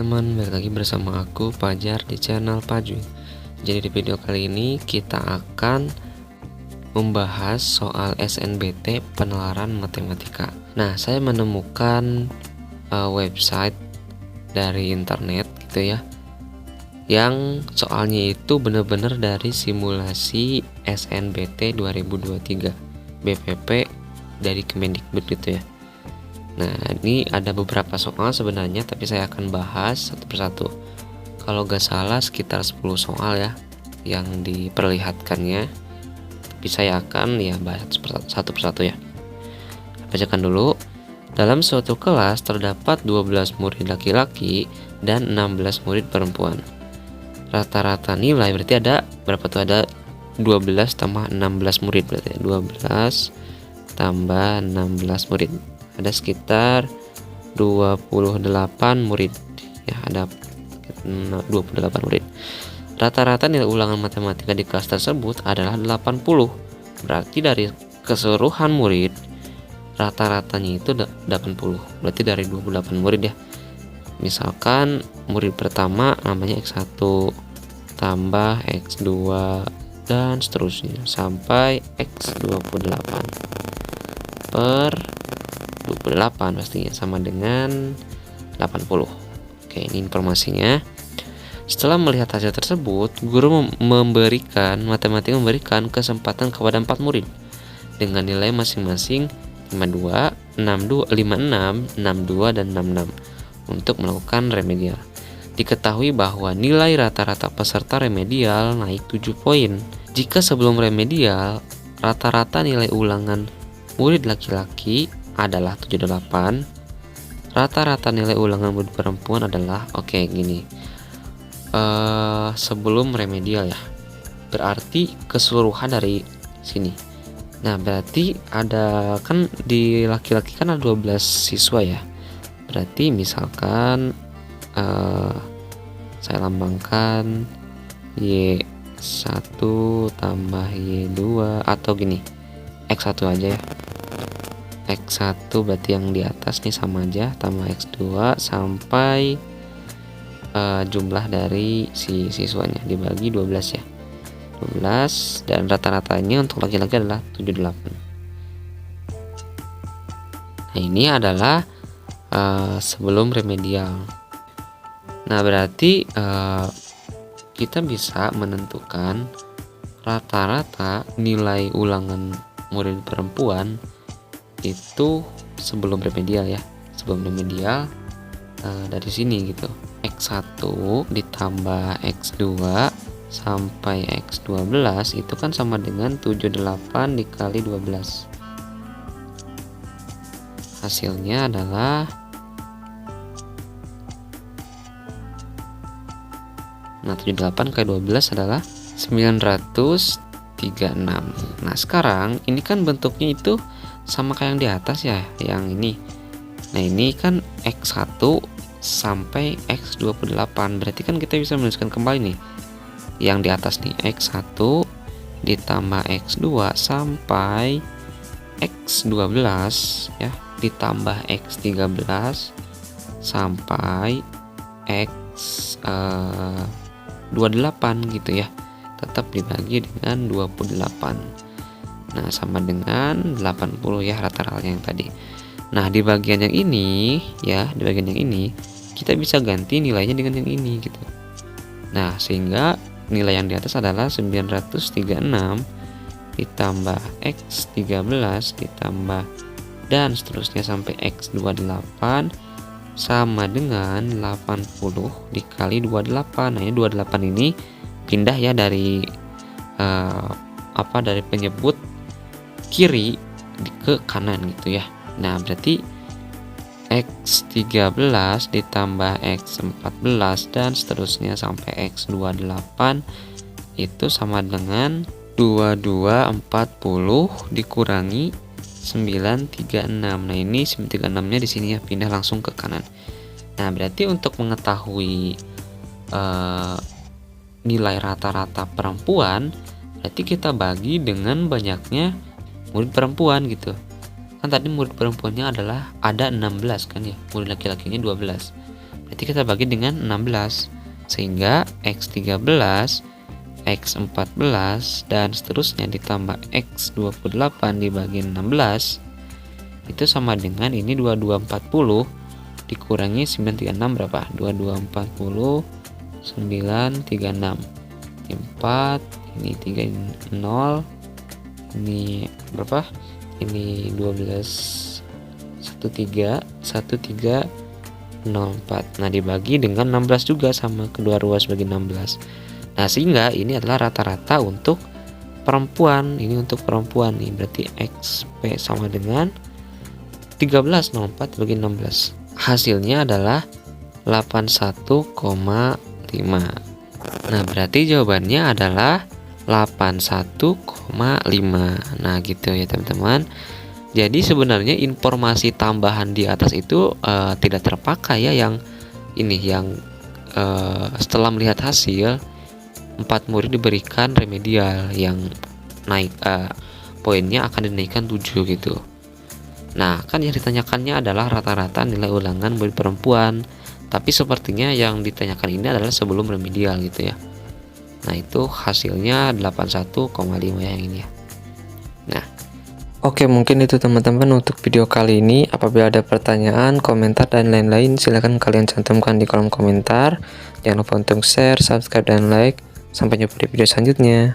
teman-teman, balik lagi bersama aku Fajar di channel Pajwin. Jadi di video kali ini kita akan membahas soal SNBT penalaran matematika. Nah, saya menemukan website dari internet gitu ya, yang soalnya itu benar-benar dari simulasi SNBT 2023 BPP dari Kemendikbud gitu ya. Nah, ini ada beberapa soal sebenarnya, tapi saya akan bahas satu persatu. Kalau gak salah sekitar 10 soal ya yang diperlihatkannya, tapi saya akan bahas satu persatu ya. Bacakan dulu. Dalam suatu kelas terdapat 12 murid laki-laki dan 16 murid perempuan. Rata-rata nilai berarti ada berapa tuh? Ada 12 tambah 16 murid berarti 12 tambah 16 murid. Ada sekitar 28 murid ya, ada 28 murid. Rata-rata nilai ulangan matematika di kelas tersebut adalah 80. Berarti dari keseluruhan murid rata-ratanya itu 80. Berarti dari 28 murid ya. Misalkan murid pertama namanya X1 tambah X2 dan seterusnya sampai X28 per 28 pastinya sama dengan 80. Oke, ini informasinya. Setelah melihat hasil tersebut, guru memberikan kesempatan kepada 4 murid dengan nilai masing-masing 52, 56, 62 dan 66 untuk melakukan remedial. Diketahui bahwa nilai rata-rata peserta remedial naik 7 poin. Jika sebelum remedial rata-rata nilai ulangan murid laki-laki adalah 78, rata-rata nilai ulangan murid perempuan adalah gini. Sebelum remedial ya, berarti keseluruhan dari sini. Nah, berarti ada kan di laki-laki kan ada 12 siswa ya. Berarti misalkan saya lambangkan Y1 tambah Y2 atau gini, X1 aja ya. X1 berarti yang di atas nih sama aja, tambah X2 sampai jumlah dari si siswanya dibagi 12 ya. 12 dan rata-ratanya untuk laki-laki adalah 78. Nah, ini adalah sebelum remedial. Nah, berarti kita bisa menentukan rata-rata nilai ulangan murid perempuan itu sebelum remedial ya. Sebelum remedial dari sini gitu. X1 ditambah X2 sampai X12 itu kan sama dengan 78 dikali 12. Hasilnya adalah 78 kali 12 adalah 936. Nah, sekarang ini kan bentuknya itu sama kayak yang di atas ya, yang ini. Nah, ini kan X1 sampai X28. Berarti kan kita bisa menuliskan kembali nih yang di atas nih, X1 ditambah X2 sampai X12 ya, ditambah X13 sampai X28 gitu ya. Tetap dibagi dengan 28. Nah, sama dengan 80 ya rata-rata yang tadi. Nah, di bagian yang ini ya, di bagian yang ini kita bisa ganti nilainya dengan yang ini gitu. Nah, sehingga nilai yang di atas adalah 936 ditambah X13 ditambah dan seterusnya sampai X28 sama dengan 80 dikali 28. Nah, ini 28 ini pindah ya dari dari penyebut kiri ke kanan gitu ya. Nah, berarti X13 ditambah X14 dan seterusnya sampai X28 itu sama dengan 2240 dikurangi 936. Nah, ini 936 nya di sini ya, pindah langsung ke kanan. Nah, berarti untuk mengetahui nilai rata-rata perempuan, berarti kita bagi dengan banyaknya murid perempuan gitu. Kan tadi murid perempuannya adalah ada 16 kan ya, murid laki-lakinya 12. Berarti kita bagi dengan 16. Sehingga X13, X14, dan seterusnya ditambah X28 dibagi 16 itu sama dengan ini 2240 dikurangi 936 berapa? 2240 936 4, ini 3, 0, ini berapa? Ini 12 13 Nah, dibagi dengan 16 juga, sama kedua ruas bagi 16. Nah, sehingga ini adalah rata-rata untuk perempuan. Ini untuk perempuan nih, berarti XP sama dengan 1304 bagi 16. Hasilnya adalah 81,5. Nah, berarti jawabannya adalah 81,5. Nah, gitu ya teman-teman. Jadi sebenarnya informasi tambahan di atas itu tidak terpakai ya, yang ini yang setelah melihat hasil 4 murid diberikan remedial yang naik poinnya akan dinaikkan 7 gitu. Nah, kan yang ditanyakannya adalah rata-rata nilai ulangan murid perempuan, tapi sepertinya yang ditanyakan ini adalah sebelum remedial gitu ya. Nah, itu hasilnya 81,5 yang ini ya. Nah, oke, mungkin itu teman-teman untuk video kali ini. Apabila ada pertanyaan, komentar, dan lain-lain, silahkan kalian cantumkan di kolom komentar. Jangan lupa untuk share, subscribe, dan like. Sampai jumpa di video selanjutnya.